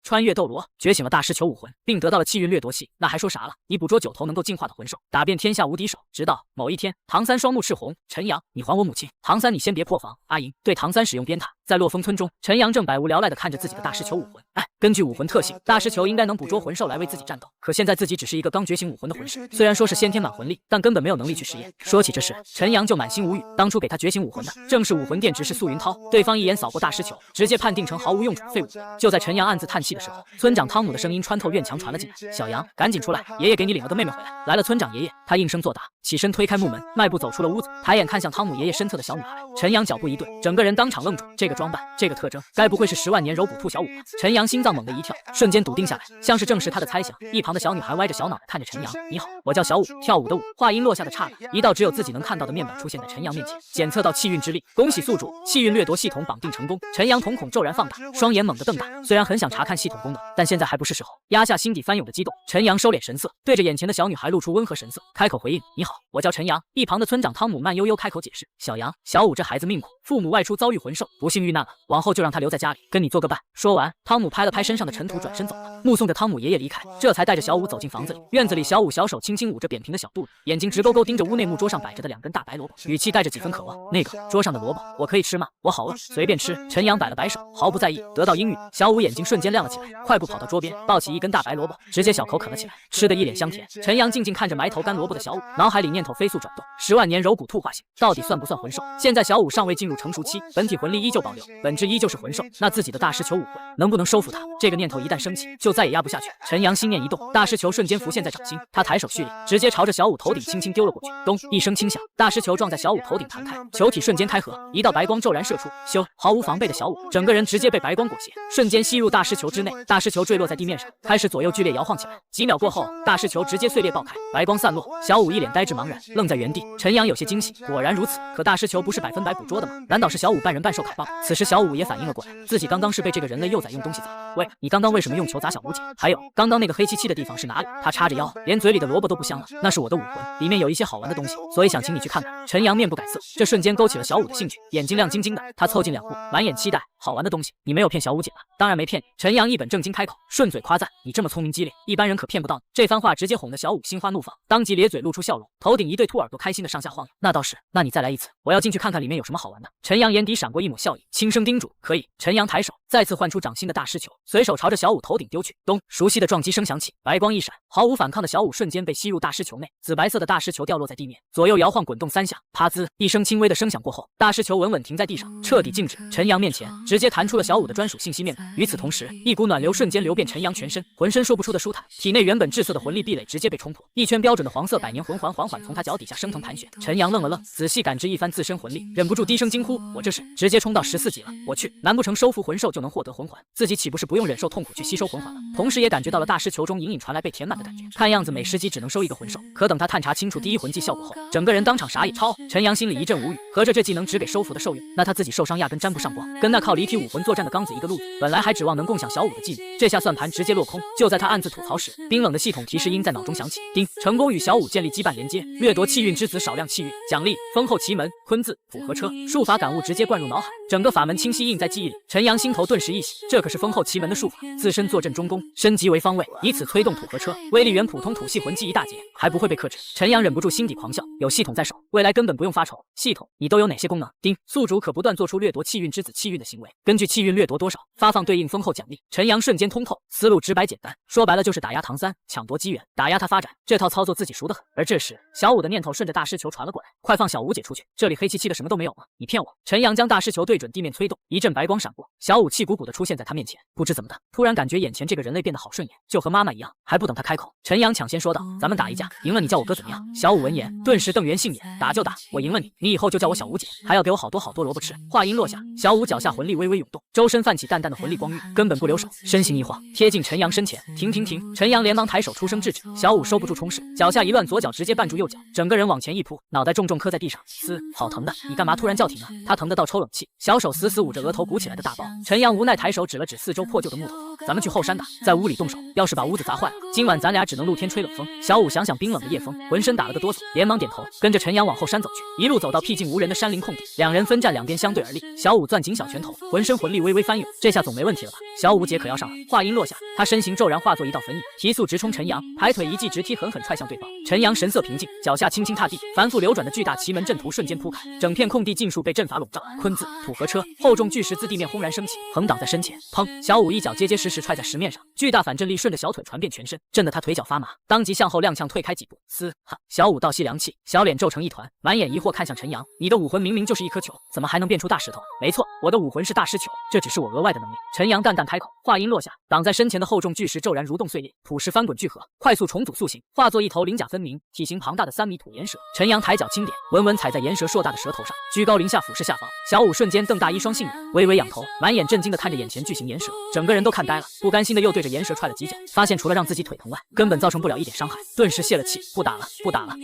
穿越斗罗，觉醒了大师球武魂，并得到了气运掠夺系，那还说啥了？你捕捉9头能够进化的魂兽，打遍天下无敌手。直到某一天，唐三双目赤红，陈阳，你还我母亲！唐三，你先别破防。阿银对唐三使用鞭挞。在落风村中，陈阳正百无聊赖地看着自己的大师球武魂。根据武魂特性，大师球应该能捕捉魂兽来为自己战斗。可现在自己只是一个刚觉醒武魂的魂师，虽然说是先天满魂力，但根本没有能力去实验。说起这事，陈阳就满心无语。当初给他觉醒武魂的，正是武魂殿执事素云涛。对方一眼扫过大师球，直接判定成毫无用处废物。就在陈阳暗自叹气的时候，村长汤姆的声音穿透院墙传了进来：“小杨，赶紧出来，爷爷给你领了个妹妹回来。”来了，村长爷爷。他应声作答，起身推开木门，迈步走出了屋子，抬眼看向汤姆爷爷身侧的小女孩。陈阳脚步一顿，整个人当场愣住。这个装扮，这个特征，该不会是10万年柔骨兔小舞吧？陈阳心脏猛地一跳，瞬间笃定下来，像是证实他的猜想。一旁的小女孩歪着小脑袋看着陈阳：“你好，我叫小舞，跳舞的舞。”话音落下的刹那，一道只有自己能看到的面板出现在陈阳面前。检测到气运之力，恭喜宿主，气运掠夺系统绑定成功。陈阳瞳孔骤然放大，双眼猛地瞪大。虽然很想查看系统功能，但现在还不是时候。压下心底翻涌的激动，陈阳收敛神色，对着眼前的小女孩露出温和神色，开口回应：“你好，我叫陈阳。”一旁的村长汤姆慢悠悠开口解释：“小杨，小舞这孩子命苦，父母外出遭遇魂兽，不幸遇难了，往后就让他留在家里，跟你做个伴。”说完，汤姆拍了拍身上的尘土，转身走了。目送着汤姆爷爷离开，这才带着小舞走进房子里。院子里，小舞小手轻轻捂着扁平的小肚子，眼睛直勾勾盯着屋内木桌上摆着的2根大白萝卜，语气带着几分渴望：“那个桌上的萝卜，我可以吃吗？我好饿，随便吃。”陈阳摆了摆手，毫不在意。得到应允，小舞眼睛瞬间亮了起来，快步跑到桌边，抱起1根大白萝卜，直接小口啃了起来，吃得一脸香甜。陈阳静静看着埋头干萝卜的小舞，脑海里念头飞速转动：10万年柔骨兔化形，到底算不算魂兽？现在小舞尚未进入成熟期，本体魂力依旧保留，本质依旧是魂兽，那自己的大师球武魂能不能收服它？这个念头一旦升起，就再也压不下去。陈阳心念一动，大师球瞬间浮现在掌心，他抬手蓄力，直接朝着小舞头顶轻轻丢了过去。咚一声轻响，大师球撞在小舞头顶弹开，球体瞬间开合，一道白光骤然射出。毫无防备的小舞，整个人直接被白光裹挟，瞬间吸入大师球之内。大师球坠落在地面上，开始左右剧烈摇晃起来。几秒过后，大师球直接碎裂爆开，白光散落，小舞一脸呆滞茫然，愣在原地。陈阳有些惊喜，果然如此。可大师球不是100%捕捉的吗？难道是小舞半人半兽凯棒？此时小舞也反应了过来，自己刚刚是被这个人类幼崽用东西砸。喂，你刚刚为什么用球砸小舞姐？还有，刚刚那个黑漆漆的地方是哪里？他叉着腰，连嘴里的萝卜都不香了。那是我的武魂，里面有一些好玩的东西，所以想请你去看看。陈阳面不改色，这瞬间勾起了小舞的兴趣，眼睛亮晶晶的。他凑近2步，满眼期待。好玩的东西，你没有骗小舞姐吧？当然没骗你。陈阳一本正经开口，顺嘴夸赞：“你这么聪明机灵，一般人可骗不到你。”这番话直接哄得小舞心花怒放，当即咧嘴露出笑容，头顶一对兔耳朵开心的上下晃悠。那倒是，那你再来一次，我要进去看看里面有什么好玩的。陈阳眼底闪过一抹笑意，轻声叮嘱：“可以。”陈阳抬手，再次唤出掌心的大师球，随手朝着小舞头顶丢去。咚，熟悉的撞击声响起，白光一闪，毫无反抗的小舞瞬间被吸入大师球内，紫白色的大师球掉落在地面，左右摇晃滚动3下，啪滋一声轻微的声响过后，大师球稳稳停在地上，彻底静止。陈阳面前直接弹出了小舞的专属信息面板。与此同时，一股暖流瞬间流遍陈阳全身，浑身说不出的舒坦，体内原本滞涩的魂力壁垒直接被冲破，一圈标准的黄色百年魂环缓缓从他脚底下升腾盘旋。陈阳愣了愣，仔细感知一番自身魂力，忍不住低声惊呼：“我这是直接冲到14级了！我去，难不成收服魂兽就能获得魂环？自己岂不是不用忍受痛苦去吸收魂环了？”同时也感觉到了大师球中隐隐传来被填满的感觉。看样子每10级只能收1个魂兽，可等他探查清楚第1魂技效果后，整个人当场傻眼。超！陈阳心里一阵无语，合着这技能只给收服的兽用，那他自己受伤压根沾不上光，跟那靠离体武魂作战的刚子一个路子。本来还指望能共享小舞的技能，这下算盘直接落空。就在他暗自吐槽时，冰冷的系统提示音在脑中响起：丁，成功与小舞建立羁绊连接，掠夺气运之子少量气运，奖励丰厚奇门坤字符合车，术法感悟直接灌入脑海，整个法门清晰印在记忆里。陈阳心头顿时一喜，这可是丰厚奇门的术法，自身坐镇中宫，升级为方位，以此推动土合车，威力远普通土系魂技一大截，还不会被克制。陈阳忍不住心底狂笑，有系统在手，未来根本不用发愁。系统，你都有哪些功能？丁，宿主可不断做出掠夺气运之子气运的行为，根据气运掠夺多少，发放对应丰厚奖励。陈阳瞬间通透，思路直白简单，说白了就是打压唐三，抢夺机缘，打压他发展。这套操作自己熟得很。而这时，小舞的念头顺着大师球传了过来：快放小舞姐出去，这里黑漆漆的，什么都没有吗？你骗我！陈阳将大师球对准地面催动，一阵白光闪过，小舞气鼓鼓的出现在他面前。不知怎么的，突然感觉眼前这个人类变得好顺眼，就和妈妈一样。还不等他开口，陈阳抢先说道：咱们打一架，赢了你叫我哥怎么样？小舞闻言顿时瞪圆杏眼，打就打，我赢了你，你以后就叫我小舞姐，还要给我好多萝卜吃。话音落下，小舞脚下魂力微微涌动，周身泛起淡淡的魂力光晕，根本不留手，身形一晃，贴近陈阳身前。停！陈阳连忙抬手出声制止，小舞收不住冲势，脚下一乱，左脚直接绊住右脚，整个人往前一扑，脑袋重重磕在地上。嘶，好疼的！你干嘛突然叫停啊？他疼得到抽冷气，小手死死捂着额头鼓起来的大包。陈阳无奈抬手指了指四周破旧的木头，咱们去后山打，在屋里动手，要是把屋子砸坏了，今晚咱俩只能露天吹冷风。小舞想想冰冷的夜风，浑身打了个哆嗦，连忙点头，跟着陈阳往往后山走去，一路走到僻静无人的山林空地，两人分站两边相对而立。小五攥紧小拳头，浑身魂力微微翻涌，这下总没问题了吧？小五姐可要上了。话音落下，他身形骤然化作一道粉影，提速直冲陈阳，抬腿一记直踢，狠狠踹向对方。陈阳神色平静，脚下轻轻踏地，反复流转的巨大奇门阵图瞬间铺开，整片空地尽数被阵法笼罩。坤字、土和车，厚重巨石自地面轰然升起，横挡在身前。砰！小五一脚结结实实踹在石面上，巨大反震力顺着小腿传遍全身，震得他腿脚发麻，当即向后踉跄退开几步。哈！小五倒吸凉气，小脸皱成一团，满眼疑惑看向陈阳：“你的武魂明明就是一颗球，怎么还能变出大石头？”“没错，我的武魂是大石球，这只是我额外的能力。”陈阳淡淡开口。话音落下，挡在身前的厚重巨石骤然蠕动碎裂，土石翻滚聚合，快速重组塑形，化作一头鳞甲分明、体型庞大的3米土岩蛇。陈阳抬脚轻点，稳稳踩在岩蛇硕大的舌头上，居高临下俯视下方。小五瞬间瞪大一双杏眼，微微仰头，满眼震惊地看着眼前巨型岩蛇，整个人都看呆了，不甘心的又对着岩蛇踹了几脚，发现除了让自己腿疼外，根本造成不了一点伤害，顿时泄了气，不打了，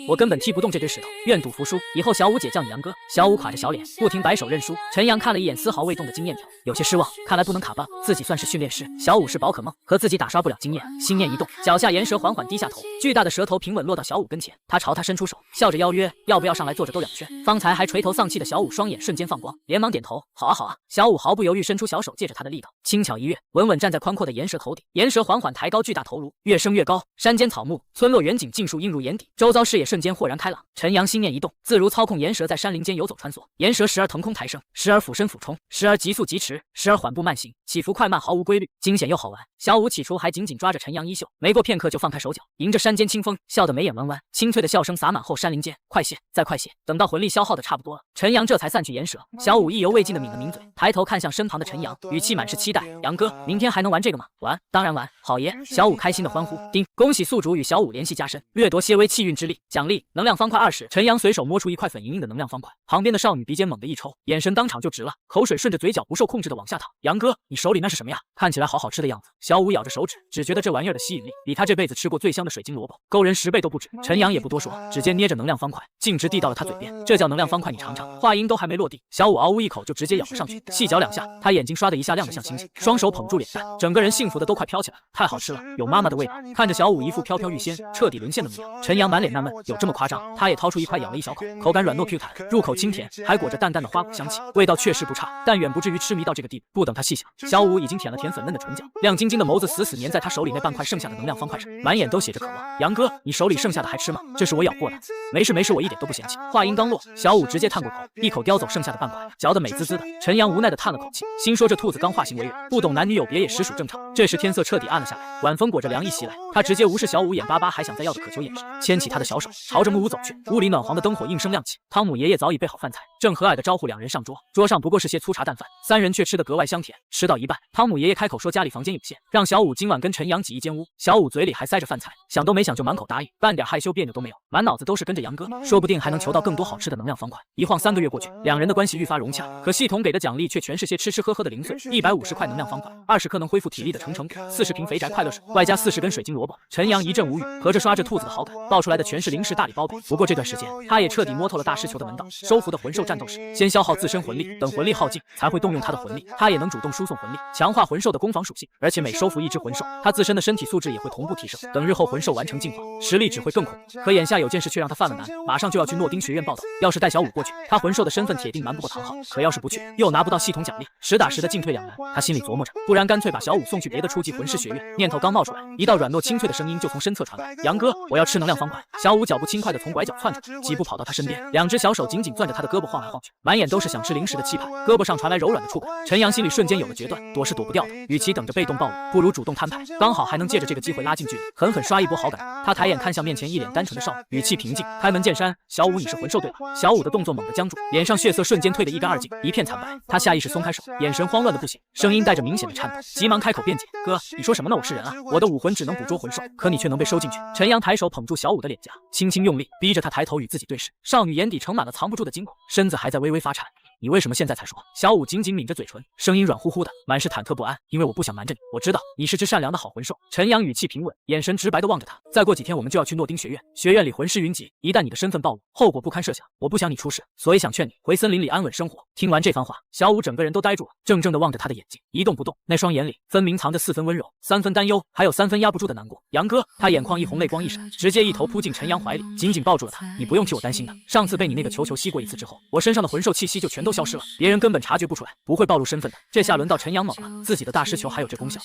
我根本踢不动这堆石头，愿赌服输，以后小五姐叫你杨哥。小五垮着小脸，不停摆手认输。陈阳看了一眼丝毫未动的经验条，有些失望，看来不能卡棒，自己算是训练师，小五是宝可梦，和自己打刷不了经验。心念一动，脚下岩蛇缓缓低下头，巨大的舌头平稳落到小五跟前，他朝他伸出手，笑着邀约，要不要上来坐着兜两圈？方才还垂头丧气的小五双眼瞬间放光，连忙点头，好啊好啊。小五毫不犹豫伸出小手，借着他的力道，轻巧一跃，稳稳站在宽阔的岩蛇头顶。岩蛇缓缓抬高巨大头颅，越升越高，山间草木、村落远景尽数映入眼底，周遭视野瞬间豁然开朗。陈阳心念一动，自如操控岩蛇在山林间游走穿梭，岩蛇时而腾空抬升，时而俯身俯冲，时而急速疾驰，时而缓步慢行，起伏快慢毫无规律，惊险又好玩。小五起初还紧紧抓着陈阳衣袖，没过片刻就放开手脚，迎着山间清风，笑得眉眼弯弯，清脆的笑声洒满后山林间。快些，再快些！等到魂力消耗的差不多了，陈阳这才散去岩蛇。小五意犹未尽的抿了抿嘴，抬头看向身旁的陈阳，语气满是期待：“杨哥，明天还能玩这个吗？”“玩，当然玩，好爷！”小五开心的欢呼。叮，恭喜宿主与小五联系加深，掠夺些微气运之力，奖励能量方块20。陈阳随手摸出一块粉莹莹的能量方块，旁边的少女鼻尖猛地一抽，眼神当场就直了，口水顺着嘴角不受控制的往下淌。杨哥，你手里那是什么呀？看起来好好吃的样子。小五咬着手指，只觉得这玩意儿的吸引力比他这辈子吃过最香的水晶萝卜勾人10倍都不止。陈阳也不多说，指尖捏着能量方块，径直递到了他嘴边。这叫能量方块，你尝尝。话音都还没落地，小五嗷呜一口就直接咬了上去，细嚼2下，他眼睛刷的一下亮得像星星，双手捧住脸蛋，整个人幸福的都快飘起来了。太好吃了，有妈妈的味道。看着小五一副飘飘欲仙、彻底沦陷的模样，陈阳满脸纳闷，有这么夸张？他也掏出一块咬了一小口，口感软糯 Q 弹，入口清甜，还裹着淡淡的花果香气，味道确实不差，但远不至于痴迷到这个地步。不等他细想，小五已经舔了舔粉嫩的唇角，亮晶晶的眸子死死粘在他手里那半块剩下的能量方块上，满眼都写着渴望。杨哥，你手里剩下的还吃吗？这是我咬过的。没事没事，我一点都不嫌弃。话音刚落，小五直接叹过口，一口叼走剩下的半块，嚼得美滋滋的。陈阳无奈的叹了口气，心说这兔子刚化形为人，不懂男女有别也实属正常。这时天色彻底暗了下来，晚风裹着凉意袭来，他直接无视小五眼巴巴还想再要的渴求眼神，牵起他的小手，朝着木屋走去。屋里暖黄的灯火应声亮起，汤姆爷爷早已备好饭菜，正和蔼的招呼两人上桌。桌上不过是些粗茶淡饭，三人却吃得格外香甜。吃到一半，汤姆爷爷开口说家里房间有限，让小五今晚跟陈阳挤一间屋。小五嘴里还塞着饭菜，想都没想就满口答应，半点害羞别扭都没有，满脑子都是跟着杨哥，说不定还能求到更多好吃的能量方块。一晃3个月过去，两人的关系愈发融洽，可系统给的奖励却全是些吃吃喝喝的零碎：150块能量方块，20颗能恢复体力的成成果，40瓶肥宅快乐水，外加40根水晶萝卜。陈阳一阵无语，合着刷着兔子的好感，爆出来的全是零食大礼包呗。不过这段时间，他也彻底摸透了大师球的门道，收服的魂兽战斗时，先消耗自身魂力，等魂力耗尽，才会动用他的魂力。他也能主动输送魂力，强化魂兽的攻防属性，而且每收服一只魂兽，他自身的身体素质也会同步提升。等日后魂兽完成进化，实力只会更恐怖。可眼下有件事却让他犯了难，马上就要去诺丁学院报道，要是带小五过去，他魂兽的身份铁定瞒不过唐昊。可要是不去，又拿不到系统奖励，实打实的进退两难。他心里琢磨着，不然干脆把小五送去别的初级魂师学院。念头刚冒出来，一道软糯清脆的声音就从身侧传来：“杨哥，我要吃能量方块。”小五脚步轻快的从拐角窜出去，几步跑到他身边，两只小手紧紧攥着他的胳膊晃来晃去，满眼都是想吃零食的期盼。胳膊上传来柔软的触感，陈阳心里瞬间有了决断，躲是躲不掉的，与其等着被动暴露，不如主动摊牌，刚好还能借着这个机会拉近距离，狠狠刷一波好感。他抬眼看向面前一脸单纯的少女，语气平静：“开门见山，小五你是魂兽对吧？”小五的动作猛地僵住，脸上血色瞬间退得一干二净，一片惨白。他下意识松开手，眼神慌乱的不行，声音带着明显的颤抖，急忙开口辩解：“哥，你说什么呢？我是人啊，我的武魂只能捕捉魂兽，可你却能被收进去。”陈阳抬手捧住小五的脸颊，轻轻用力，逼着他抬头与自己对视。少女眼底盛满了藏不住的惊恐，身子还在微微发颤。你为什么现在才说？小五紧紧抿着嘴唇，声音软乎乎的，满是忐忑不安。因为我不想瞒着你，我知道你是只善良的好魂兽。陈阳语气平稳，眼神直白的望着他。再过几天我们就要去诺丁学院，学院里魂师云集，一旦你的身份暴露，后果不堪设想。我不想你出事，所以想劝你回森林里安稳生活。听完这番话，小五整个人都呆住了，怔怔的望着他的眼睛，一动不动。那双眼里分明藏着4分温柔，3分担忧，还有3分压不住的难过。杨哥，他眼眶一红，泪光一闪，直接一头扑进陈阳怀里，紧紧抱住了他。你不用替我担心的，上次被你那个球球吸过一次之后，我身上的魂兽气息就全都消失了，别人根本察觉不出来，不会暴露身份的。这下轮到陈阳猛了，自己的大师球还有这功效，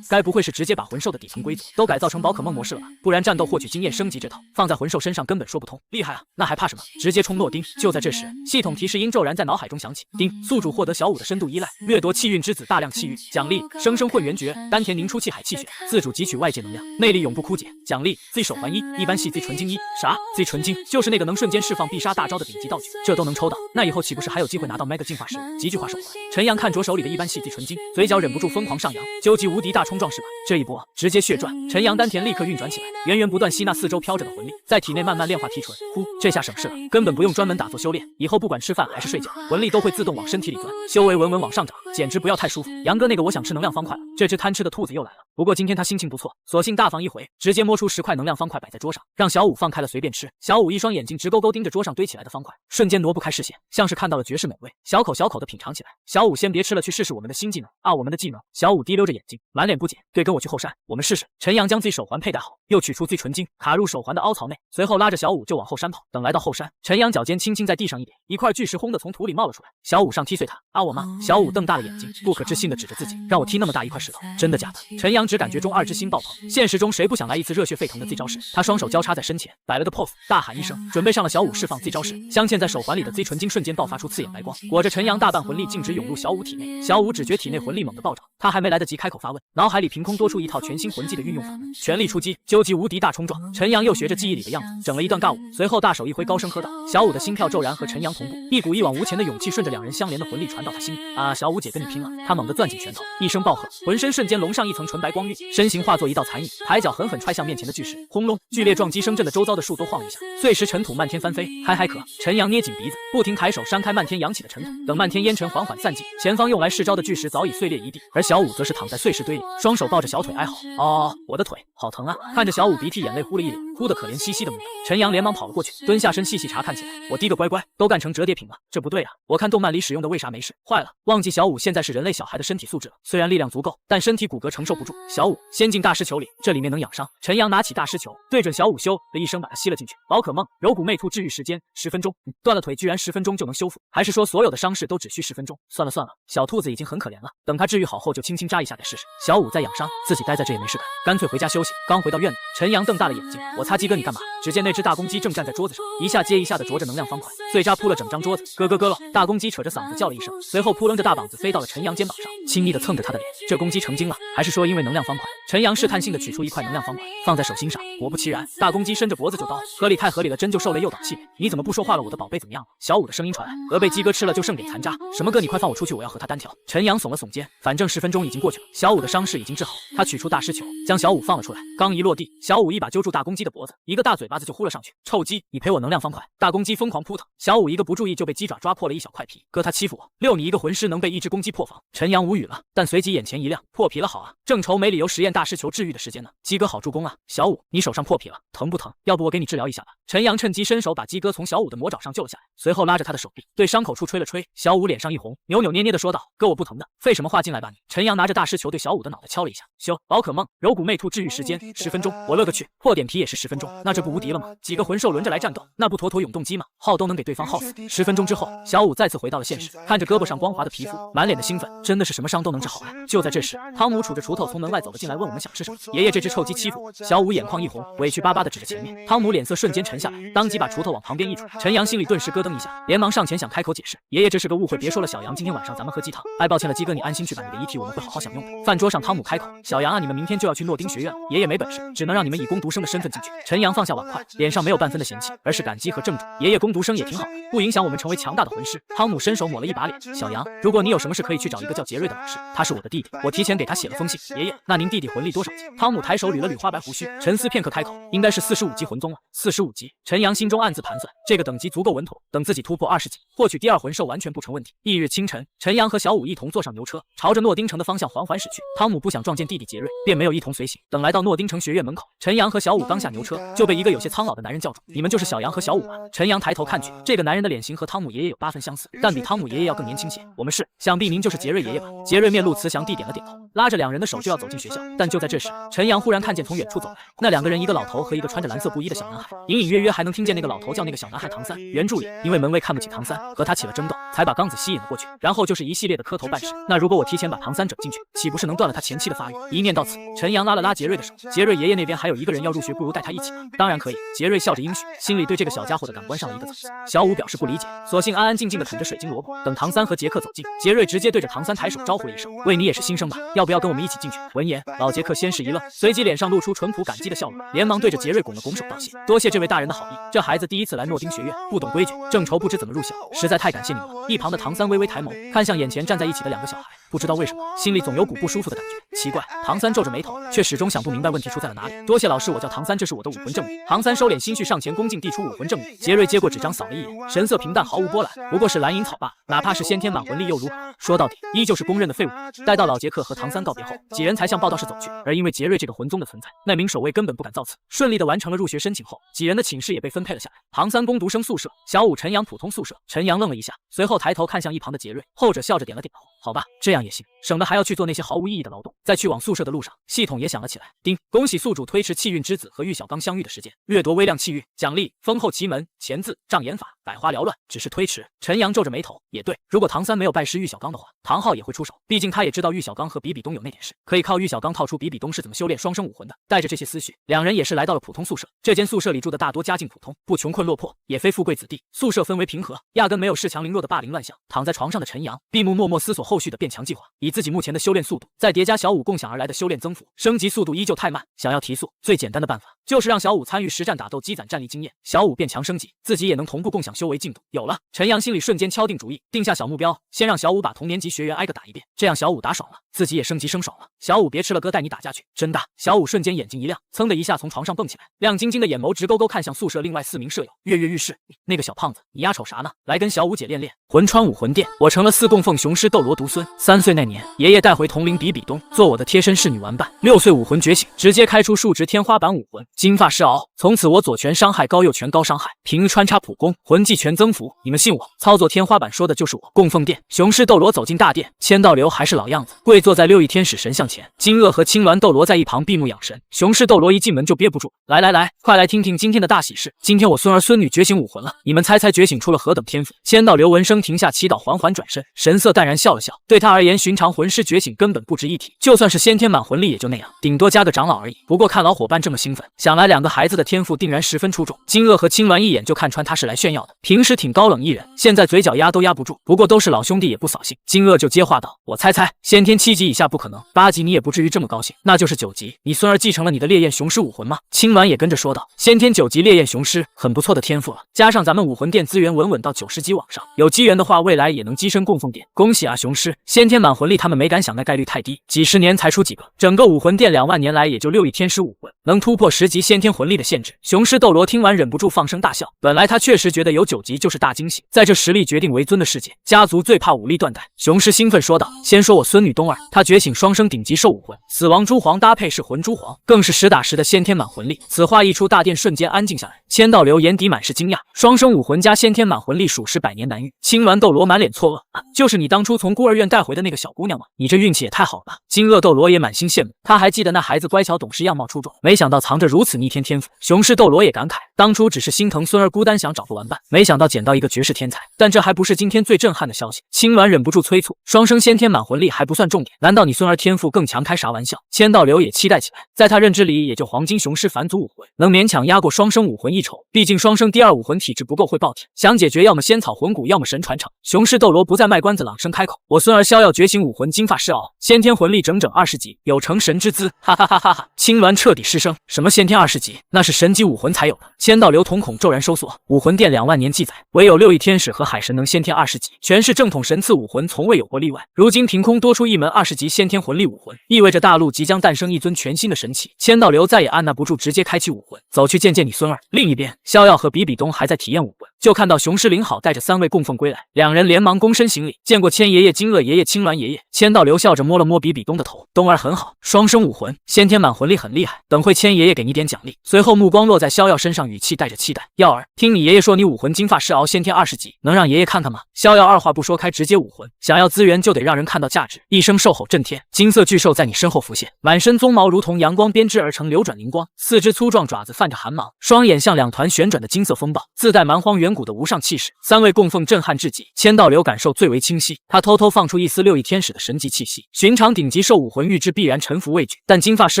该不会是直接把魂兽的底层规则都改造成宝可梦模式了吧？不然战斗获取经验升级这套放在魂兽身上根本说不通。厉害啊，那还怕什么？直接冲诺丁！就在这时，系统提示音骤然在脑海中响起，丁，宿主获得小五的深度依赖，掠夺气运之子大量气运，奖励生生混元诀，丹田凝出气海气血，自主汲取外界能量，内力永不枯竭，奖励 Z 手环1，一般系 Z 纯金1。啥 ？Z 纯金就是那个能瞬间释放必杀大招的顶级道具，这都能抽到，那以后岂不是还有机会拿到 Mega 进化时极具化手环？陈阳看着手里的一般系 Z 纯金，嘴角忍不住疯狂上扬，究极无敌大冲撞是吧？这一波直接血赚，陈阳丹田立刻运转起来，源源不断吸纳四周飘着的魂力，在体内慢慢炼化提纯。呼，这下省事了，根本不用专门打坐修炼，以后不管吃饭还是睡觉，魂力都会自动往身体里钻，修为稳稳往上涨，简直不要太舒服。杨哥那个我想吃能量方块了，这只贪吃的兔子又来了。不过今天他心情不错，索性大方一回，直接摸出10块能量方块摆在桌上，让小五放开了随便吃。小五一双眼睛直勾勾盯着桌上堆起来的方块，瞬间挪不开视线，像是看到了绝世美味，小口小口的品尝起来。小五先别吃了，去试试我们的新技能啊！我们的技能。小五滴溜着眼睛，满脸不解，对，跟我去后山，我们试试。陈阳将自己手环佩戴好，又取出最纯金，卡入手环的凹槽内，随后拉着小五就往后山跑。等来到后山，陈阳脚尖轻轻在地上一点，一块巨石轰的从土里冒了出来。小五上踢碎它，啊我妈！小五瞪大了眼睛，不可置信的指着自己，让我踢那么大一块石头，真的假的？陈阳只感觉中二之心爆棚，现实中谁不想来一次热血沸腾的 Z 招式？他双手交叉在身前，摆了个 pose， 大喊一声，准备上了小五释放 Z 招式。镶嵌在手环里的 Z 纯金瞬间爆发出刺眼白光，裹着陈阳大半魂力径直涌入小五体内。小五只觉体内魂力猛地暴涨，他还没来得及开口发问，脑海里凭空多出一套全新魂技的运用法门，全力出击，究极无敌大冲撞。陈阳又学着记忆里的样子，整了一段尬舞，随后大手一挥，高声喝道。小五的心跳骤然和陈阳同步，一股一往无前的勇气顺着两人相连的魂力传到他心里。啊，小五姐跟你拼了！他猛地攥紧拳头，一声暴喝，浑身瞬间笼上一层纯白光晕，身形化作一道残影，抬脚狠狠踹向面前的巨石。轰隆，剧烈撞击声震得周遭的树都晃了一下，碎石尘土漫天翻飞。嗨可！陈阳捏紧鼻子，不停抬手扇开漫天扬起的尘土，等漫天烟尘缓缓散尽，前方用来试招的巨石早已碎裂一地，而小五则是躺在碎石堆里，双手抱着小腿哀嚎。哦，我的腿好疼啊！看着小五鼻涕眼泪呼了一脸，哭得可怜兮兮的模样，陈阳连忙跑了过去，蹲下身细细查看起来。我滴个乖乖，都干成折叠品了，这不对啊！我看动漫里使用的为啥没事？坏了，忘记小五现在是人类小孩的身体素质了，虽然力量足够，但身体骨骼承受不住。小五先进大师球里，这里面能养伤。陈阳拿起大师球，对准小五咻的一声把它吸了进去。宝可梦柔骨魅兔治愈时间10分钟，断了腿居然10分钟就能修复，还是说所有的伤势都只需10分钟？算了，小兔子已经很可怜了，等它治愈好后就轻轻扎一下再试试。小五在养伤，自己待在这也没事干，干脆回家休息。刚回到院里，陈阳瞪大了眼睛，我擦鸡哥你干嘛？只见那只大公鸡正站在桌子上，一下接一下的啄着能量方块，碎渣铺了整张桌子。咯咯，大公鸡扯着嗓子叫了一声，随后扑棱着大膀子飞到了陈阳肩膀上，亲昵的蹭着他的脸。这公鸡成精了，还是说因为能量方块？陈阳试探性的取出一块能量方块，放在手心上，果不其然，大公鸡伸着脖子就叨，合理太合理了，真就受累又挡气别。你怎么不说话了？我的宝贝怎么样了？小五的声音传来，鹅被鸡哥吃了就剩点残渣。什么哥？你快放我出去，我要和他单挑。陈阳耸了耸肩，反正10分钟已经过去了，小五的伤势已经治好。他取出大师球，将小五放了出来，刚一落地，小五一把揪住大公鸡的脖子，一个大嘴巴子就呼了上去。臭鸡，你赔我能量方块！大公鸡疯狂扑腾，小五一个不注意就被鸡爪抓破了一小块皮。哥他欺负我，6你一个魂师能被一只公鸡破防？陈阳无语了，但随即眼前一亮，破皮了好啊，正愁没理由实验大师球治愈的时间呢。鸡哥好助攻啊！小五，你手上破皮了，疼不疼？要不我给你治疗一下吧。陈阳趁机伸手把鸡哥从小五的魔爪上救了下来，随后拉着他的手臂对伤口处吹了吹。小五脸上一红，扭扭捏捏的说道：“哥我不疼的，废什么话进来吧你。”陈阳拿着大师球对小五的脑袋敲了一下，咻，宝可梦柔骨魅兔治愈时间10分钟，我勒个去，破点皮也是10分钟，那这不无敌了吗？几个魂兽轮着来战斗，那不妥妥永动机吗？耗都能给对方耗死。10分钟之后，小五再次回到了现实，看着胳膊上光滑的皮肤，满脸的兴奋，真的是什么伤都能治好啊！就在这时，汤姆杵着锄头从门外走了进来，问我们想吃什么。爷爷这只臭鸡欺负我。小五眼眶一红，委屈巴巴的指着前面。汤姆脸色瞬间沉下来，当即把锄头往旁边一杵。陈阳心里顿时咯噔一下，连忙上前想开口解释，爷爷这是个误会，别说了，小杨今天晚上咱们喝鸡汤。哎，抱歉了鸡哥，你安心去吧，你的遗体我们会好好享用的。饭桌上，汤姆开口，小杨啊，你们明天就要去诺丁学院了，爷爷没本事，只能让你们以工读生的身份进去。陈阳放下碗筷，脸上没有半分的嫌弃，而是感激和郑重。爷爷工读生也挺好，不影响我们成为强大的魂师。汤姆伸手抹了一把脸，小杨，如果你有什么事可以去找一个叫杰瑞的老师，他是我的弟弟，我提前给他写了封信。爷爷，那您弟弟魂力多少级？汤姆抬手捋了捋花白胡须，沉思片刻开口，应该是45级魂宗了。45级。级。陈阳心中暗自盘算，这个等级足够稳妥，等自己突破20级，获取第2魂兽完全不成问题。翌日清晨，陈阳和小五一同坐上牛车，朝着诺丁城的方向缓缓驶去。汤姆不想撞见弟弟杰瑞，便没有一同随行。等来到诺丁城学院门口，陈阳和小五刚下牛车，就被一个有些苍老的男人叫住：“你们就是小杨和小五吗？”陈阳抬头看去，这个男人的脸型和汤姆爷爷有8分相似，但比汤姆爷爷要更年轻些。我们是，想必您就是杰瑞爷爷吧？杰瑞面露慈祥地点了点头，拉着2人的手就要走进学校。但就在这时，陈阳忽然看见从远处走来那2个人，一个老头和一个穿着蓝色布衣的小男孩，隐隐约约还能听见那个老头叫那个小男孩唐三。原著里因为门卫看不起唐三，和他起了争斗，才把刚子吸引了过去，然后就是一系列的磕头拜师。那如果我提前把唐三整进去，岂不是能断了他前期的发育？一念到此，陈阳拉了拉杰瑞的手。杰瑞爷爷那边还有一个人要入学，不如带他一起吧。当然可以。杰瑞笑着应许，心里对这个小家伙的感官上了一个层次。小五表示不理解，索性安安静静的啃着水晶萝卜。等唐三和杰克走近，杰瑞直接对着唐三抬手招呼了一声：“喂，你也是新生吧？要不要跟我们一起进去？”闻言，老杰克先是一愣，随即脸上露出淳朴感激的笑容，连忙对着杰瑞拱了拱手道谢：“多谢这位大人的好意，这孩子第一次来诺丁学院，不懂规矩，正愁不知怎么入校，实在太感谢你们了。”一旁的唐三微微抬眸，看向眼前站在一起的2个小孩，不知道为什么心里总有股不舒服的感觉。奇怪，唐三皱着眉头，却始终想不明白问题出在了哪里。多谢老师，我叫唐三，这是我的武魂证明。唐三收敛心绪，上前恭敬递出武魂证明。杰瑞接过纸张扫了一眼，神色平淡，毫无波澜，不过是蓝银草罢，哪怕是先天满魂力又如何？说到底，依旧是公认的废物。待到老杰克和唐三告别后，几人才向报道室走去。而因为杰瑞这个魂宗的存在，那名守卫根本不敢造次，顺利的完成了入学申请后，几人的寝室也被分配了下来。唐三攻读生宿舍，小五陈阳普通宿舍。陈阳愣了一下，随后抬头看向一旁的杰瑞，后者笑着点了点头。好吧，这样也行，省得还要去做那些毫无意义的劳动。在去往宿舍的路上，系统也响了起来。叮！恭喜宿主推迟气运之子和玉小刚相遇的时间，掠夺微量气运，奖励丰厚奇门，前字障眼法，百花缭乱，只是推迟。陈阳皱着眉头，也对，如果唐三没有拜师玉小刚的话，唐昊也会出手，毕竟他也知道玉小刚和比比东有那点事，可以靠玉小刚套出比比东是怎么修炼双生武魂的。带着这些思绪，2人也是来到了普通宿舍。这间宿舍里住的大多家境普通，不穷困落魄，也非富贵子弟，宿舍氛围平和，压根没有恃强凌弱的霸凌乱象。躺在床上的陈阳闭目默默思索后续的变强计划，以自己目前的修炼速度，再叠加小五共享而来的修炼增幅，升级速度依旧太慢。想要提速，最简单的办法就是让小五参与实战打斗，积攒战力经验，小五变强升级，自己也能同步共享修为进度。有了，陈阳心里瞬间敲定主意，定下小目标，先让小五把同年级学员挨个打一遍，这样小五打爽了，自己也升级升爽了。小五别吃了哥，带你打架去，真的。小五瞬间眼睛一亮，噌的一下从床上蹦起来，亮晶晶的眼眸直勾勾看向宿舍另外4名舍友，跃跃欲试。那个小胖子，你丫瞅啥呢？来跟小五姐练练。魂穿武魂殿，我成了4供奉雄狮斗罗独孙。3岁那年，爷爷带回同龄比比东做我的贴身侍女玩伴。6岁武魂觉醒，直接开出数值天花板武魂金发狮鳌，从此我左拳伤害高，右拳高伤害，平穿插普攻，魂技全增幅。你们信我，操作天花板说的就是我。供奉殿，雄狮斗罗走进大殿，千道流还是老样子，跪坐在6翼天使神像前。金鳄和青鸾斗罗在一旁闭目养神。雄狮斗罗一进门就憋不住，来来来，快来听听今天的大喜事！今天我孙儿孙女觉醒武魂了，你们猜猜觉醒出了何等天赋？千道流闻声停下祈祷，缓缓转身，神色淡然笑了笑。对他而言，寻常魂师觉醒根本不值一提，就算是先天满魂力也就那样，顶多加个长老而已。不过看老伙伴这么兴奋，想来2个孩子的天赋定然十分出众。金鳄和青鸾一眼就看穿他是来炫耀的，平时挺高冷一人，现在嘴角压都压不住。不过都是老兄弟，也不扫兴。金鳄就接话道：“我猜猜，先天7级以下不可能，8级你也不至于这么高兴，那就是9级。你孙儿继承了你的烈焰雄狮武魂吗？”青鸾也跟着说道：“先天9级烈焰雄狮，很不错的天赋了，加上咱们武魂殿资源稳稳到90级往上，有机缘的话，未来也能跻身供奉殿。恭喜啊，雄狮！先天满魂力他们没敢想，那概率太低，几十年才出几个，整个武魂殿2万年来也就6翼天使武魂能突破10级先天魂力的限制。”雄狮斗罗听完忍不住放声大笑，本来他确实觉得有9级就是大惊喜，在这实力决定为尊的世界，家族最怕武力断代。雄狮兴奋说道：“先说我孙女冬儿，她觉醒双生顶级兽武魂，死亡蛛皇搭配是魂蛛皇，更是实打实的先天满魂力。”此话一出，大殿瞬间安静下来。千道流眼底满是惊讶，双生武魂加先天满魂力，属实百年难遇。青鸾斗罗满脸错愕：“就是你当初从孤儿院带回的那个小姑娘吗？你这运气也太好了吧！”金鳄斗罗也满心羡慕，他还记得那孩子乖巧懂事，样貌出众，没想到藏着如此逆天天赋。雄狮斗罗也感慨，当初只是心疼孙儿孤单，想找个玩伴，没想到捡到一个绝世天才。但这还不是今天最震撼的消息。青鸾忍不住催促：“双生先天满魂力还不算重点，难道你孙儿天赋更强？开啥玩笑？”千道流也期待起来，在他认知里，也就黄金雄狮返祖武魂能勉强压过双生武魂一筹，毕竟双生第2武魂体质不够会爆体，想解决要么仙草魂骨，要么神传承。雄狮斗罗不再卖关子，朗声开口：“我孙儿逍遥觉醒武魂金发狮鳌，先天魂力整整20级，有成神之姿！”哈哈哈哈哈！青鸾彻底失声：“什么先天20级？那是神级武魂才有的。”千道流瞳孔骤然收缩，武魂殿2万年记载，唯有6翼天使和海神能先天20级，全是正统神赐武魂，从未有过例外。如今凭空多出一门20级先天魂力武魂，意味着大陆即将诞生一尊全新的神器。千道流再也按捺不住，直接开启武魂，走去见见你孙儿。另一边，逍遥和比比东还在体验武魂，就看到雄狮灵好带着3位供奉归来，两人连忙躬身行礼，见过千爷爷、金鳄爷爷、青鸾爷爷。千道流笑着摸了摸比比东的头，东儿很好，双生武魂，先天满魂力很厉害，等会千爷爷给你点奖励。随后目光落在逍遥身上，语气带着期待：耀儿，听你爷爷说你武魂金发狮鳌先天20级，能让爷爷看看吗？逍遥二话不说开直接武魂，想要资源就得让人看到价值。一声兽吼震天，金色巨兽在你身后浮现，满身鬃毛如同阳光编织而成，流转灵光，四只粗壮爪子泛着寒芒，双眼像2团旋转的金色风暴，自带蛮荒远古的无上气势。3位供奉震撼至极，千道流感受最为清晰。他偷偷放出一丝6翼天使的神级气息，寻常顶级兽武魂预知必然臣服畏惧，但金发狮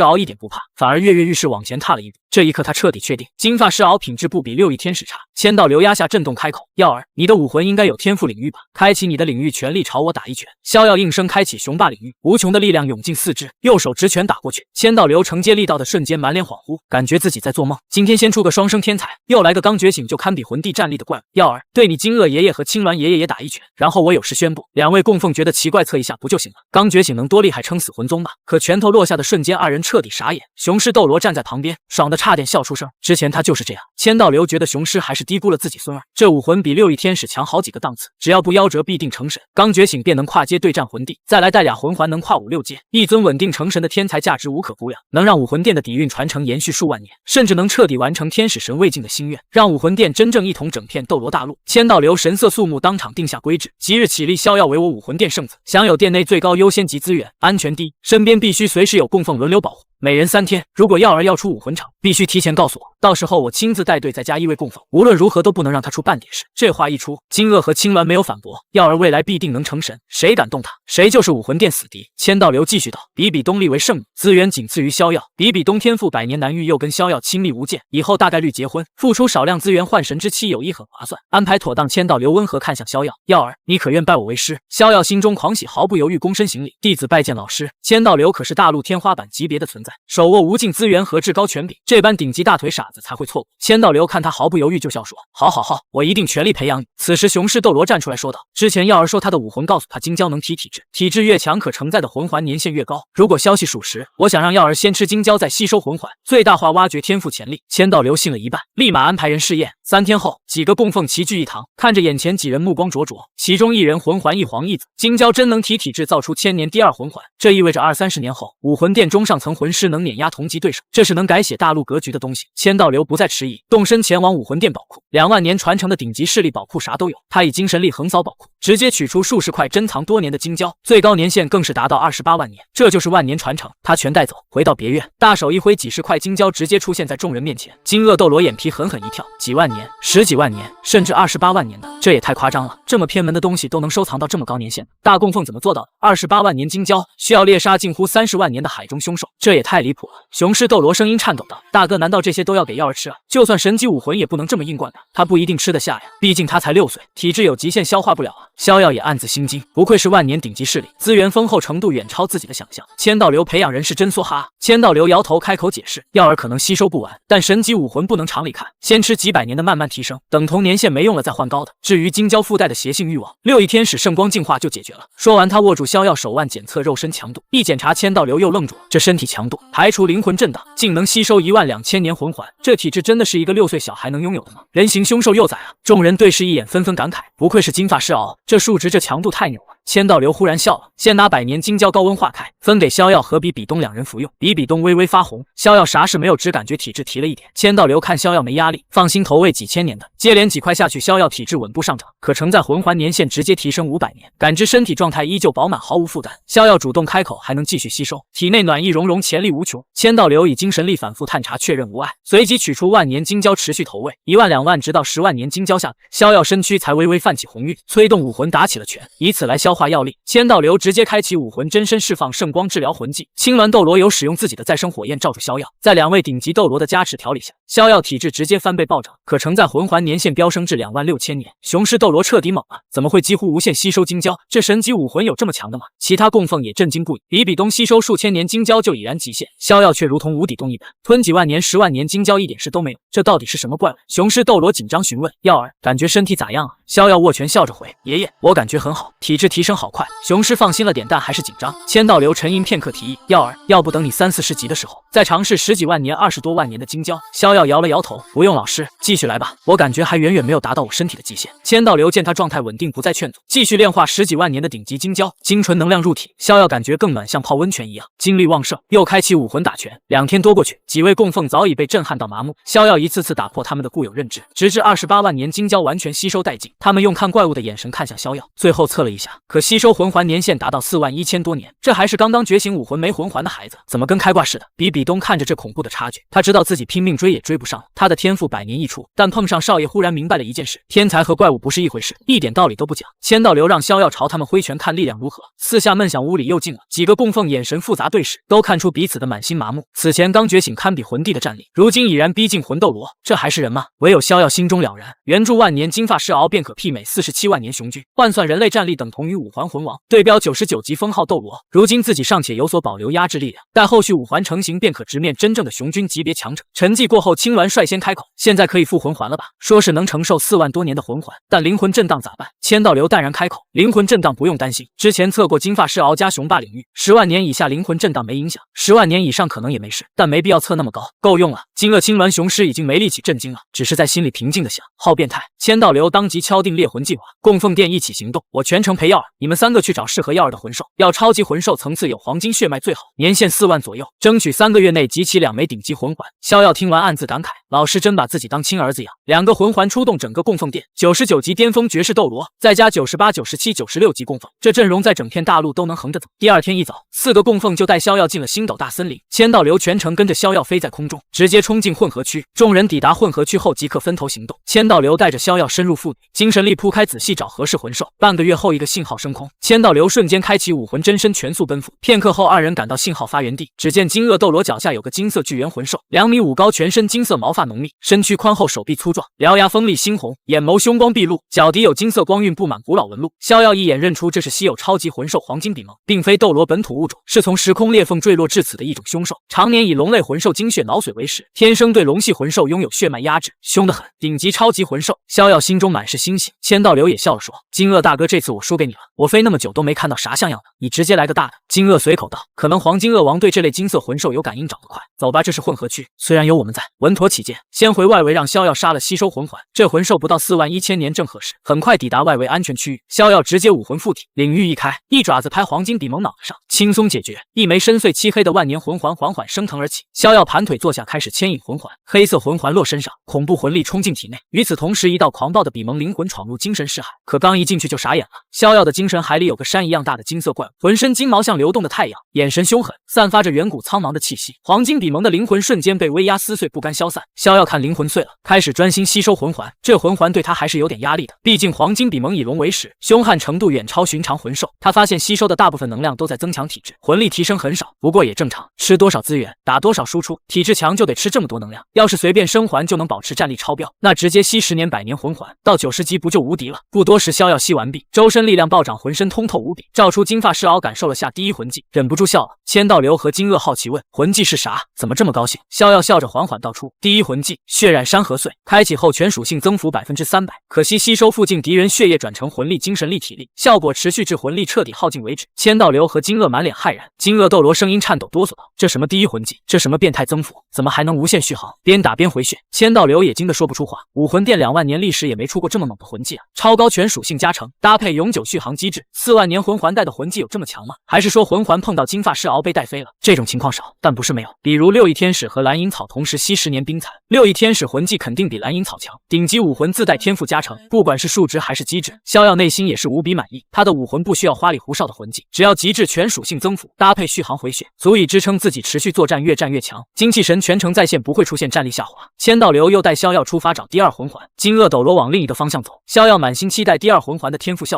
鳌一点不怕，反而跃跃欲试往前踏了一步。这一刻他彻底确定，金发狮鳌品质不比6翼天使差。千道流压下震动开口：耀儿，你的武魂应该有天赋领域吧？开启你的领域，全力朝我打一拳。逍遥应声开启雄霸领域，无穷的力量涌进四肢，右手直拳打过去。千道流承接力道的瞬间满脸恍惚，感觉自己在做梦。今天先出个双生天才，又来个刚觉醒就堪比魂帝战力的怪物。耀儿，对你金鳄爷爷和青鸾爷爷也打一拳，然后我有事宣布。2位供奉觉得奇怪，测一下不就行了？刚觉醒能多厉害，撑死魂宗吧？可拳头落下的瞬间，2人彻底傻眼。雄狮斗罗站在旁边，爽得差点笑出声。之前他就是这样。千道流觉得雄狮还是低估了自己孙儿，这武魂比6翼天使强好几个档次，只要不夭折必定成神。刚觉醒便能跨阶对战魂帝，再来带俩魂环能跨5、6阶。一尊稳定成神的天才价值无可估量，能让武魂殿的底蕴传承延续数万年，甚至能彻底完成天使神未尽的心愿，让武魂殿真正一统整片斗罗大陆。千道流神色肃穆，当场定下规制，即日起立逍遥为我武魂殿圣子，享有殿内最高优先级资源，安全第一，身边必须随时有供奉轮流保护。每人3天，如果耀儿要出武魂场，必须提前告诉我，到时候我亲自带队再加1位供奉，无论如何都不能让他出半点事。这话一出，金鳄和青鸾没有反驳，耀儿未来必定能成神，谁敢动他，谁就是武魂殿死敌。千道流继续道：比比东立为圣女，资源仅次于逍遥，比比东天赋100年难遇，又跟逍遥亲密无间，以后大概率结婚，付出少量资源换神之妻，有意很划算，安排妥当。千道流温和看向逍遥：耀儿，你可愿拜我为师？逍遥心中狂喜，毫不犹豫躬身行礼，弟子拜见老师。千道流可是大陆天花板级别的存在，手握无尽资源和至高权柄，这般顶级大腿傻子才会错过。千道流看他毫不犹豫就笑说：好好好，我一定全力培养你。此时雄狮斗罗站出来说道：之前耀儿说他的武魂告诉他金蛟能提体质，体质越强可承载的魂环年限越高，如果消息属实，我想让耀儿先吃金蛟再吸收魂环，最大化挖掘天赋潜力。千道流信了一半，立马安排人试验。3天后，几个供奉齐聚一堂，看着眼前几人目光灼灼，其中一人魂环一黄一紫，金蛟真能提体质造出1000年第2魂环，这意味着20-30年后武魂殿中上层魂师能碾压同级对手，这是能改写大陆格局的东西。千道流不再迟疑，动身前往武魂殿宝库，2万年传承的顶级势力宝库啥都有，他以精神力横扫宝库，直接取出数十块珍藏多年的金蛟，最高年限更是达到28万年，这就是万年传承。他全带走，回到别院，大手一挥，几十块金蛟直接出现在众人面前。金鳄斗罗眼皮狠狠一跳，几万年、10几万年，甚至28万年的，这也太夸张了！这么偏门的东西都能收藏到这么高年限，大供奉怎么做到的？28万年金蛟需要猎杀近乎30万年的海中凶兽，这也太离谱了！雄狮斗罗声音颤抖道：大哥，难道这些都要给耀儿吃啊？就算神级武魂也不能这么硬灌的，他不一定吃得下呀，毕竟他才6岁，体质有极限，消化不了啊。逍遥也暗自心惊，不愧是万年顶级势力，资源丰厚程度远超自己的想象。千道流培养人是真梭哈！千道流摇头开口解释，耀儿可能吸收不完，但神级武魂不能常理看，先吃几百年的慢慢提升，等同年限没用了再换高的。至于金蛟附带的邪性欲望，6翼天使圣光净化就解决了。说完，他握住逍遥手腕检测肉身强度，一检查，千道流又愣住了，这身体强度排除灵魂震荡，竟能吸收12000年魂环，这体质真的是一个6岁小孩能拥有的吗？人形凶兽幼崽啊！众人对视一眼，纷纷感慨，不愧是金发狮鳌，这数值这强度太牛了。千道流忽然笑了，先拿100年金蛟高温化开，分给逍遥和比比东2人服用。比比东微微发红，逍遥啥事没有，只感觉体质提了一点。千道流看逍遥没压力，放心投喂几千年的，接连几块下去，逍遥体质稳步上涨，可承载魂环年限直接提升500年，感知身体状态依旧饱满，毫无负担。逍遥主动开口，还能继续吸收，体内暖意融融，潜力无穷。千道流以精神力反复探查，确认无碍，随即取出万年金蛟持续投喂，1万2万直到10万年金蛟下，逍遥身躯才微微泛起红晕，催动武魂打起了拳，以此来消化药力。千道流直接开启武魂真身释放圣光治疗魂技，青鸾斗罗有使用自己的再生火焰罩住逍遥，在2位顶级斗罗的加持调理下，逍遥体质直接翻倍暴涨，可承载魂环年限飙升至26000年。雄狮斗罗彻底懵了，怎么会几乎无限吸收晶胶？这神级武魂有这么强的吗？其他供奉也震惊不已。比东吸收数千年晶胶就已然极限，逍遥却如同无底洞一般，吞几万年、10万年晶胶一点事都没有，这到底是什么怪物？雄狮斗罗紧张询问：“耀儿，感觉身体咋样啊？”逍遥握拳笑着回：“爷爷，我感觉很好，体质提升好快。”雄狮放心了点，但还是紧张。千道流沉吟片刻，提议：“耀儿，要不等你30-40级的时候，再尝试10几万年、20多万年的晶胶。”逍遥摇了摇头：“不用，老师，继续来吧，我感觉还远远没有达到我身体的极限。”千道流见他状态稳定，不再劝阻，继续炼化10几万年的顶级晶胶，精纯能量入体，逍遥感觉更暖，像泡温泉一样，精力旺盛。又开启武魂打拳，2天多过去，几位供奉早已被震撼到麻木。逍遥一次次打破他们的固有认知，直至28万年晶胶完全吸收殆尽，他们用看怪物的眼神看向逍遥，最后测了一下，可吸收魂环年限达到41000多年，这还是刚刚觉醒武魂没魂环的孩子，怎么跟开挂似的？比东看着这恐怖的差距，他知道自己拼命追也追不上了，他的天赋百年一出，但碰上少爷忽然明白了一件事：天才和怪物不是一回事，一点道理都不讲。千道流让逍遥朝他们挥拳看力量如何，四下闷响，屋里又静了。几个供奉眼神复杂对视，都看出彼此的满心麻木。此前刚觉醒堪比魂帝的战力，如今已然逼近魂斗罗，这还是人吗？唯有逍遥心中了然，原著万年金发狮鳌便可媲美47万年雄军，换算人类战力等同于5环魂王，对标99级封号斗罗。如今自己尚且有所保留压制力量，待后续5环成型便可直面真正的雄军级别强者。沉寂过后，青鸾率先开口：“现在可以复魂环了吧？说是能承受4万多年的魂环，但灵魂震荡咋办？”千道流淡然开口：“灵魂震荡不用担心，之前测过金发狮鳌加雄霸领域，10万年以下灵魂震荡没影响，10万年以上可能也没事，但没必要测那么高，够用了。”惊愕青鸾雄狮已经没力气震惊了，只是在心里平静的想：好变态。千道流当即敲定猎魂计划，供奉殿一起行动，我全程陪耀儿，你们3个去找适合耀儿的魂兽，要超级魂兽层次有黄金血脉最好，年限4万左右，争取3个月内集齐2枚顶级魂环。逍遥听完暗自感慨，老师真把自己当亲儿子养，2个魂环出动整个供奉殿，99级巅峰绝世斗罗，再加98、97、96级供奉，这阵容在整片大陆都能横着走。第二天一早，4个供奉就带逍遥进了星斗大森林，千道流全程跟着逍遥飞在空中，直接冲进混合区。众人抵达混合区后即刻分头行动，千道流带着逍遥深入腹地，精神力铺开仔细找合适魂兽。半个月后，一个信号升空，千道流瞬间开启武魂真身全速奔赴。片刻后，2人赶到信号发源地，只见金鳄斗罗脚下有个金色巨猿魂兽，2米5高，全身金色，毛发浓密，身躯宽厚，手臂粗壮，獠牙锋利猩红，眼眸凶光毕露，脚底有金色光晕布满古老纹路。逍遥一眼认出这是稀有超级魂兽黄金比蒙，并非斗罗本土物种，是从时空裂缝坠落至此的一种凶兽，常年以龙类魂兽精血脑髓为食，天生对龙系魂兽拥有血脉压制，凶得很，顶级超级魂兽。逍遥心中满是欣喜，千道流也笑了说：“金鳄大哥，这次我输给你了，我飞那么久都没看到啥像样的，你直接来个大的。”金鳄随口道：“可能黄金鳄王对这类金色魂兽有感应，长得快。走吧，这是混合区，虽然有我们在，稳妥起见，先回外围让逍遥杀了吸收魂环，这魂兽不到41000年正合适。”很快抵达外围安全区域，逍遥直接武魂附体，领域一开，一爪子拍黄金比蒙脑袋上，轻松解决。一枚深邃漆黑的万年魂环缓缓升腾而起，逍遥盘腿坐下，开始牵引魂环，黑色魂环落身上，恐怖魂力冲进体内。与此同时，一道狂暴的比蒙灵魂闯入精神视海，可刚一进去就傻眼了。逍遥的精神海里有个山一样大的金色怪物，浑身金毛像流动的太阳，眼神凶狠，散发着远古苍茫的气息。黄金比蒙的灵魂瞬间被威压撕碎，不甘消散。逍遥看灵魂碎了，开始专心吸收魂环。这魂环对他还是有点压力的，毕竟黄金比蒙以龙为食，凶悍程度远超寻常魂兽。他发现吸收的大部分能量都在增强体质，魂力提升很少，不过也正常，吃多少资源打多少输出，体质强就得吃这么多能量。要是随便生还就能保持战力超标，那直接吸10年100年魂环，到90级不就无敌了？不多时，逍遥吸完毕，周身力量暴涨，浑身通透无比，照出金发狮鳌感受了下第一魂技，忍不住笑了。千道流和金鳄好奇问：“魂技是啥？怎么这么高兴？”逍遥笑着缓缓道出：“第一魂技血染山河碎，开启后全属性增幅300%，可惜吸收附近敌人血液转成魂力、精神力、体力，效果持续至魂力彻底耗尽为止。”千道流和金鳄满脸骇然，金鳄斗罗声音颤抖哆嗦道：“这什么第一魂技？这什么变态增幅？怎么还能无限续航？”边打边回血，千道流也惊得说不出话。武魂殿2万年历史也没出过这么猛的魂技啊！超高全属性加成，搭配永久续航机制，4万年魂环带的魂技有这么强吗？还是说魂环碰到金发狮鳌被带飞了？这种情况少，但不是没有。比如六翼天使和蓝银草同时吸10年冰蚕，六翼天使魂技肯定比蓝银草强，顶级武魂自带天赋加成，不管是数值还是机制，逍遥内心也是无比满意。他的武魂不需要花里胡哨的魂技，只要极致全属性增幅，搭配续航回血，足以支撑自己持续作战，越战越强。精气神全程在线，不会出现战力下滑。千道流又带逍遥出发找第二魂环，金鳄斗罗往另一个方向走，逍遥满心期待第二魂环的天赋效果。